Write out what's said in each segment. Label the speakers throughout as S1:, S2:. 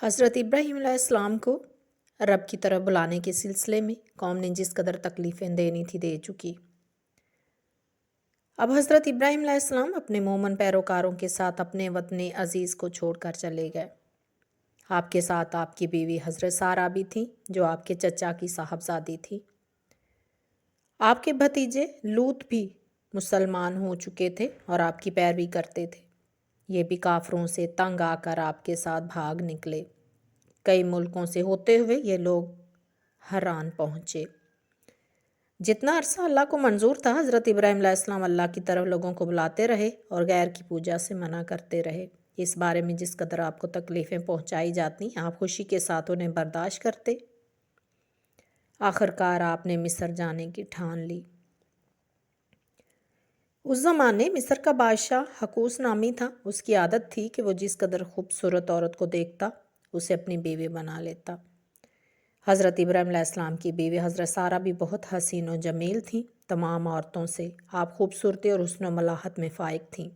S1: حضرت ابراہیم علیہ السلام کو رب کی طرف بلانے کے سلسلے میں قوم نے جس قدر تکلیفیں دینی تھی دے چکی۔ اب حضرت ابراہیم علیہ السلام اپنے مومن پیروکاروں کے ساتھ اپنے وطن عزیز کو چھوڑ کر چلے گئے۔ آپ کے ساتھ آپ کی بیوی حضرت سارہ بھی تھیں جو آپ کے چچا کی صاحبزادی تھی۔ آپ کے بھتیجے لوط بھی مسلمان ہو چکے تھے اور آپ کی پیروی کرتے تھے۔ یہ بھی کافروں سے تنگ آ کر آپ کے ساتھ بھاگ نکلے۔ کئی ملکوں سے ہوتے ہوئے یہ لوگ حران پہنچے۔ جتنا عرصہ اللہ کو منظور تھا حضرت ابراہیم علیہ السلام اللہ کی طرف لوگوں کو بلاتے رہے اور غیر کی پوجا سے منع کرتے رہے۔ اس بارے میں جس قدر آپ کو تکلیفیں پہنچائی جاتی آپ خوشی کے ساتھ انہیں برداشت کرتے۔ آخرکار آپ نے مصر جانے کی ٹھان لی۔ اس زمانے مصر کا بادشاہ حکوس نامی تھا۔ اس کی عادت تھی کہ وہ جس قدر خوبصورت عورت کو دیکھتا اسے اپنی بیوی بنا لیتا۔ حضرت ابراہیم علیہ السلام کی بیوی حضرت سارہ بھی بہت حسین و جمیل تھیں۔ تمام عورتوں سے آپ خوبصورتی اور حسن و ملاحت میں فائق تھیں۔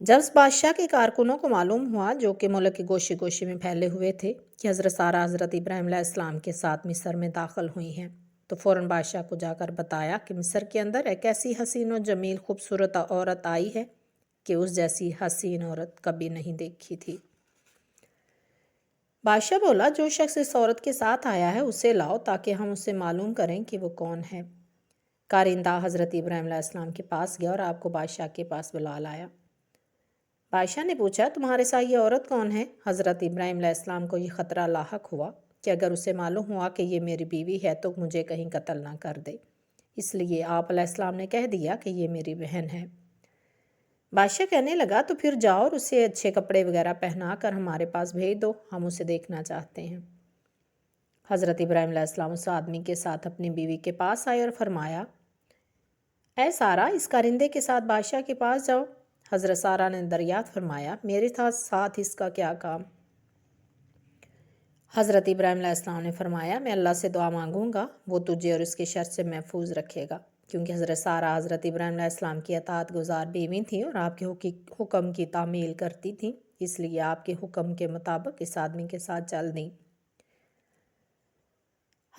S1: جب اس بادشاہ کے کارکنوں کو معلوم ہوا جو کہ ملک کے گوشے گوشے میں پھیلے ہوئے تھے کہ حضرت سارہ حضرت ابراہیم علیہ السلام کے ساتھ مصر میں داخل ہوئی ہیں تو فوراً بادشاہ کو جا کر بتایا کہ مصر کے اندر ایک ایسی حسین و جمیل خوبصورت عورت آئی ہے کہ اس جیسی حسین عورت کبھی نہیں دیکھی تھی۔ بادشاہ بولا جو شخص اس عورت کے ساتھ آیا ہے اسے لاؤ تاکہ ہم اسے معلوم کریں کہ وہ کون ہے۔ کارندہ حضرت ابراہیم علیہ السلام کے پاس گیا اور آپ کو بادشاہ کے پاس بلا لایا۔ بادشاہ نے پوچھا تمہارے ساتھ یہ عورت کون ہے؟ حضرت ابراہیم علیہ السلام کو یہ خطرہ لاحق ہوا کہ اگر اسے معلوم ہوا کہ یہ میری بیوی ہے تو مجھے کہیں قتل نہ کر دے، اس لیے آپ علیہ السلام نے کہہ دیا کہ یہ میری بہن ہے۔ بادشاہ کہنے لگا تو پھر جاؤ اور اسے اچھے کپڑے وغیرہ پہنا کر ہمارے پاس بھیج دو، ہم اسے دیکھنا چاہتے ہیں۔ حضرت ابراہیم علیہ السلام اس آدمی کے ساتھ اپنی بیوی کے پاس آئے اور فرمایا اے سارہ اس کارندے کے ساتھ بادشاہ کے پاس جاؤ۔ حضرت سارہ نے دریافت فرمایا میرے ساتھ اس کا کیا کام؟ حضرت ابراہیم علیہ السلام نے فرمایا میں اللہ سے دعا مانگوں گا وہ تجھے اور اس کے شر سے محفوظ رکھے گا، کیونکہ حضرت سارہ حضرت ابراہیم علیہ السلام کی اطاعت گزار بیوی تھیں اور آپ کے حکم کی تعمیل کرتی تھیں، اس لیے آپ کے حکم کے مطابق اس آدمی کے ساتھ چل دیں۔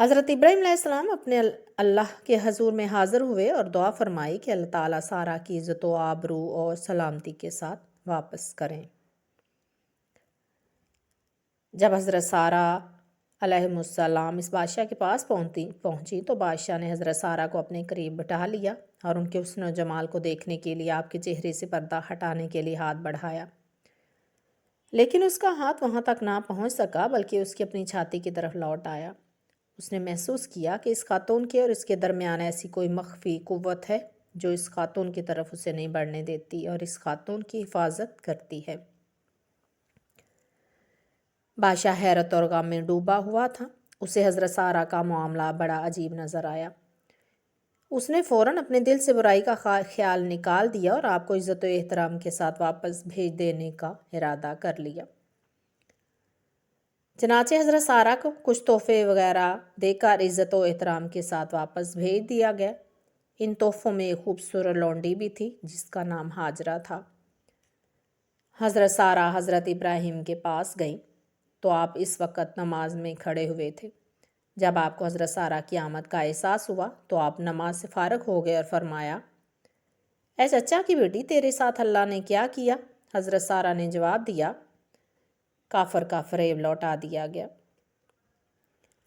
S1: حضرت ابراہیم علیہ السلام اپنے اللہ کے حضور میں حاضر ہوئے اور دعا فرمائی کہ اللہ تعالیٰ سارہ کی عزت و آبرو اور سلامتی کے ساتھ واپس کریں۔ جب حضرت سارہ علیہ السلام اس بادشاہ کے پاس پہنچی تو بادشاہ نے حضرت سارہ کو اپنے قریب بٹھا لیا اور ان کے حسن و جمال کو دیکھنے کے لیے آپ کے چہرے سے پردہ ہٹانے کے لیے ہاتھ بڑھایا، لیکن اس کا ہاتھ وہاں تک نہ پہنچ سکا بلکہ اس کی اپنی چھاتی کی طرف لوٹ آیا۔ اس نے محسوس کیا کہ اس خاتون کے اور اس کے درمیان ایسی کوئی مخفی قوت ہے جو اس خاتون کی طرف اسے نہیں بڑھنے دیتی اور اس خاتون کی حفاظت کرتی ہے۔ بادشاہ حیرت اور غم میں ڈوبا ہوا تھا۔ اسے حضرت سارہ کا معاملہ بڑا عجیب نظر آیا۔ اس نے فوراً اپنے دل سے برائی کا خیال نکال دیا اور آپ کو عزت و احترام کے ساتھ واپس بھیج دینے کا ارادہ کر لیا۔ چنانچہ حضرت سارہ کو کچھ تحفے وغیرہ دے کر عزت و احترام کے ساتھ واپس بھیج دیا گیا۔ ان تحفوں میں ایک خوبصورت لونڈی بھی تھی جس کا نام ہاجرہ تھا۔ حضرت سارہ حضرت ابراہیم کے پاس گئیں تو آپ اس وقت نماز میں کھڑے ہوئے تھے۔ جب آپ کو حضرت سارہ کی آمد کا احساس ہوا تو آپ نماز سے فارغ ہو گئے اور فرمایا اے چچا کی بیٹی تیرے ساتھ اللہ نے کیا کیا؟ حضرت سارہ نے جواب دیا کافر کا فریب لوٹا دیا گیا۔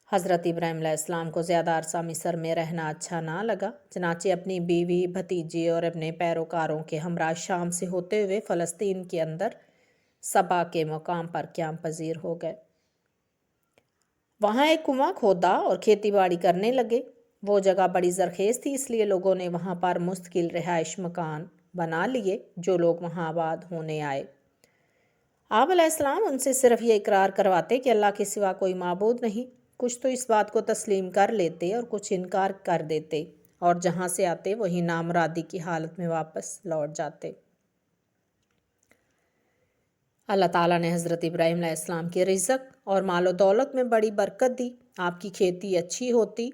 S1: حضرت ابراہیم علیہ السلام کو زیادہ عرصہ مصر میں رہنا اچھا نہ لگا، چنانچہ اپنی بیوی بھتیجے اور اپنے پیروکاروں کے ہمراہ شام سے ہوتے ہوئے فلسطین کے اندر صبا کے مقام پر قیام پذیر ہو گئے۔ وہاں ایک کنواں کھودا اور کھیتی باڑی کرنے لگے۔ وہ جگہ بڑی زرخیز تھی اس لیے لوگوں نے وہاں پر مستقل رہائش مکان بنا لیے جو لوگ وہاں آباد ہونے آئے۔ آپ علیہ السلام ان سے صرف یہ اقرار کرواتے کہ اللہ کے سوا کوئی معبود نہیں۔ کچھ تو اس بات کو تسلیم کر لیتے اور کچھ انکار کر دیتے اور جہاں سے آتے وہی نامرادی کی حالت میں واپس لوٹ جاتے۔ اللہ تعالیٰ نے حضرت ابراہیم علیہ السلام کے رزق اور مال و دولت میں بڑی برکت دی۔ آپ کی کھیتی اچھی ہوتی۔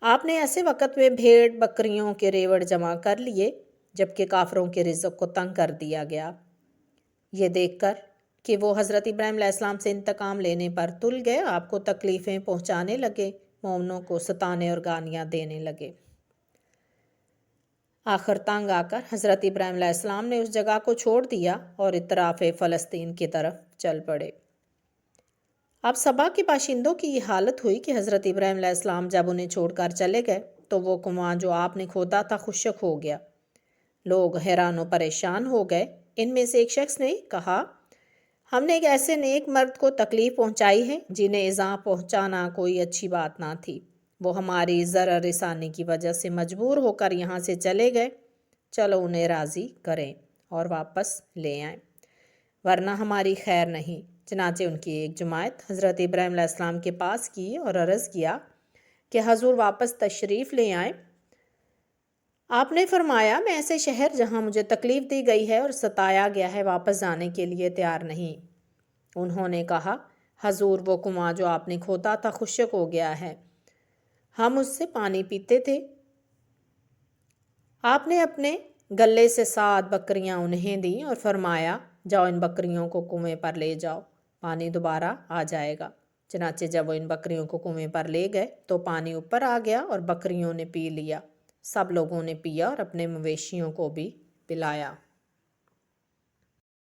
S1: آپ نے ایسے وقت میں بھیڑ بکریوں کے ریوڑ جمع کر لیے جبکہ کافروں کے رزق کو تنگ کر دیا گیا۔ یہ دیکھ کر کہ وہ حضرت ابراہیم علیہ السلام سے انتقام لینے پر تل گئے، آپ کو تکلیفیں پہنچانے لگے، مومنوں کو ستانے اور گالیاں دینے لگے۔ آخر تنگ آ کر حضرت ابراہیم علیہ السلام نے اس جگہ کو چھوڑ دیا اور اطراف فلسطین کی طرف چل پڑے۔ اب سبا کے باشندوں کی یہ حالت ہوئی کہ حضرت ابراہیم علیہ السلام جب انہیں چھوڑ کر چلے گئے تو وہ کنواں جو آپ نے کھودا تھا خشک ہو گیا۔ لوگ حیران و پریشان ہو گئے۔ ان میں سے ایک شخص نے کہا، ہم نے ایک ایسے نیک مرد کو تکلیف پہنچائی ہے جنہیں ایذا پہنچانا کوئی اچھی بات نہ تھی۔ وہ ہماری ضرر رسانی کی وجہ سے مجبور ہو کر یہاں سے چلے گئے، چلو انہیں راضی کریں اور واپس لے آئیں، ورنہ ہماری خیر نہیں۔ چنانچہ ان کی ایک جماعت حضرت ابراہیم علیہ السلام کے پاس کی اور عرض کیا کہ حضور واپس تشریف لے آئیں۔ آپ نے فرمایا، میں ایسے شہر جہاں مجھے تکلیف دی گئی ہے اور ستایا گیا ہے واپس جانے کے لیے تیار نہیں۔ انہوں نے کہا، حضور وہ کنواں جو آپ نے کھودا تھا خشک ہو گیا ہے، ہم اس سے پانی پیتے تھے۔ آپ نے اپنے گلے سے 7 بکریاں انہیں دیں اور فرمایا، جاؤ ان بکریوں کو کنویں پر لے جاؤ، پانی دوبارہ آ جائے گا۔ چنانچہ جب وہ ان بکریوں کو کنویں پر لے گئے تو پانی اوپر آ گیا اور بکریوں نے پی لیا۔ سب لوگوں نے پیا اور اپنے مویشیوں کو بھی پلایا۔